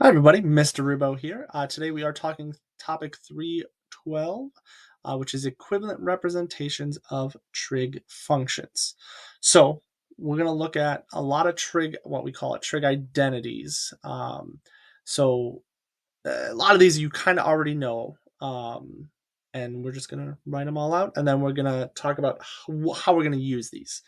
Hi everybody, Mr. Rubo here. Today we are talking topic 312, which is equivalent representations of trig functions. So we're going to look at a lot of trig, what we call it, trig identities. So a lot of these you kind of already know, and we're just going to write them all out, and then we're going to talk about how we're going to use these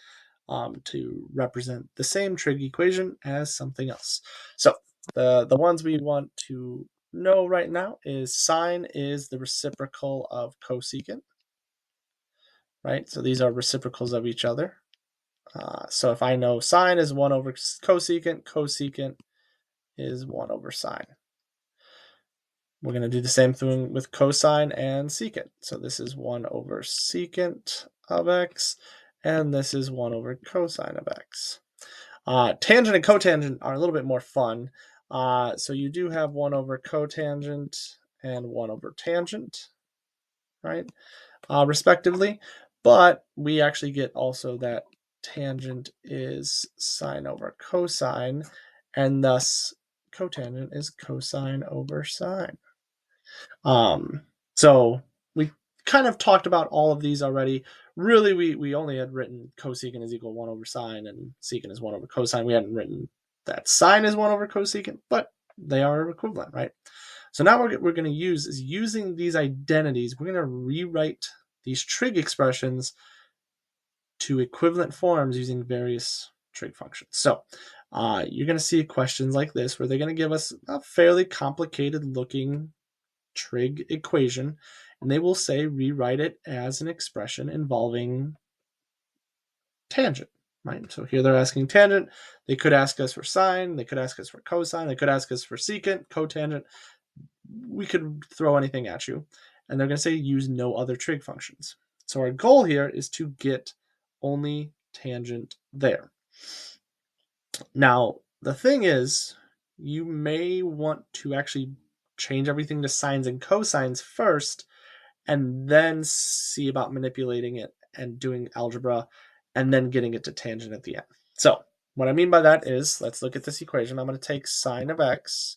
to represent the same trig equation as something else. So the ones we want to know right now is sine is the reciprocal of cosecant, right? So these are reciprocals of each other. So if I know sine is 1 over cosecant, cosecant is 1 over sine. We're going to do the same thing with cosine and secant. So this is 1 over secant of x, and this is 1 over cosine of x. Tangent and cotangent are a little bit more fun. So you do have 1 over cotangent and 1 over tangent, right, respectively. But we actually get also that tangent is sine over cosine, and thus cotangent is cosine over sine. So we kind of talked about all of these already. Really, we only had written cosecant is equal to 1 over sine and secant is 1 over cosine. We hadn't written that sine is 1 over cosecant, but they are equivalent, right? So now we're going to use is using these identities. We're going to rewrite these trig expressions to equivalent forms using various trig functions. So you're going to see questions like this where they're going to give us a fairly complicated looking trig equation, and they will say rewrite it as an expression involving tangent, right? So here they're asking tangent. They could ask us for sine, they could ask us for cosine, they could ask us for secant, cotangent. We could throw anything at you, and they're going to say use no other trig functions. So our goal here is to get only tangent there. Now, the thing is, you may want to actually change everything to sines and cosines first, and then see about manipulating it and doing algebra, and then getting it to tangent at the end. So what I mean by that is, let's look at this equation. I'm going to take sine of x,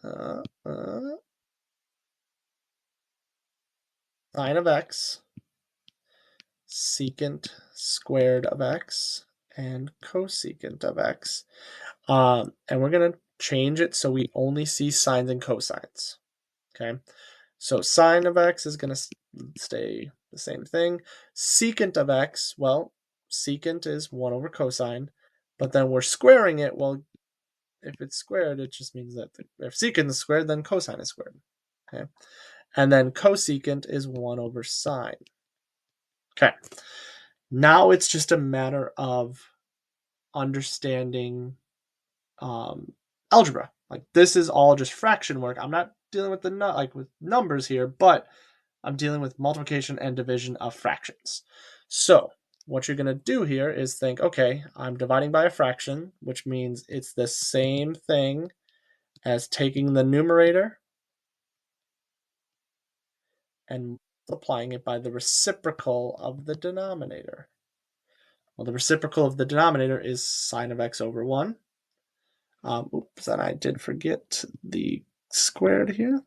sine of x, secant squared of x, and cosecant of x. And we're going to change it so we only see sines and cosines. Okay, so sine of x is going to stay the same thing. Secant of x, well, secant is 1 over cosine, but then we're squaring it. Well, if it's squared, it just means that if secant is squared, then cosine is squared. Okay, and then cosecant is 1 over sine. Okay, now it's just a matter of understanding algebra. Like, this is all just fraction work. I'm not dealing with with numbers here, but I'm dealing with multiplication and division of fractions. So what you're going to do here is think, okay, I'm dividing by a fraction, which means it's the same thing as taking the numerator and multiplying it by the reciprocal of the denominator. Well, the reciprocal of the denominator is sine of x over 1. Oops, and I did forget the squared here.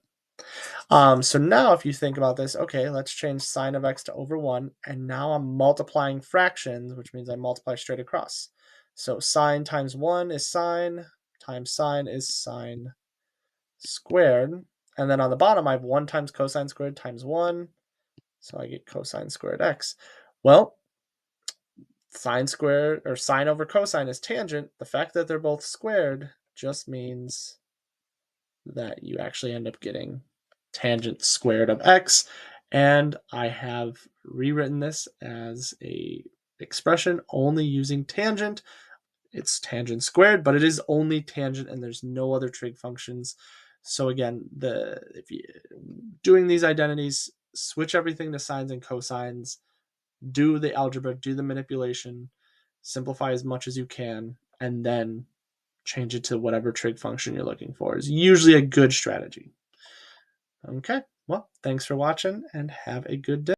So now if you think about this, okay, let's change sine of x to over 1, and now I'm multiplying fractions, which means I multiply straight across. So sine times 1 is sine, times sine is sine squared, and then on the bottom I have 1 times cosine squared times 1, so I get cosine squared x. Well, sine squared, or sine over cosine is tangent. The fact that they're both squared just means that you actually end up getting tangent squared of x, and I have rewritten this as a expression only using tangent. It's tangent squared, but it is only tangent, and there's no other trig functions. So again, if you doing these identities, switch everything to sines and cosines, do the algebra, do the manipulation, simplify as much as you can, and then change it to whatever trig function you're looking for is usually a good strategy. Okay, well, thanks for watching and have a good day.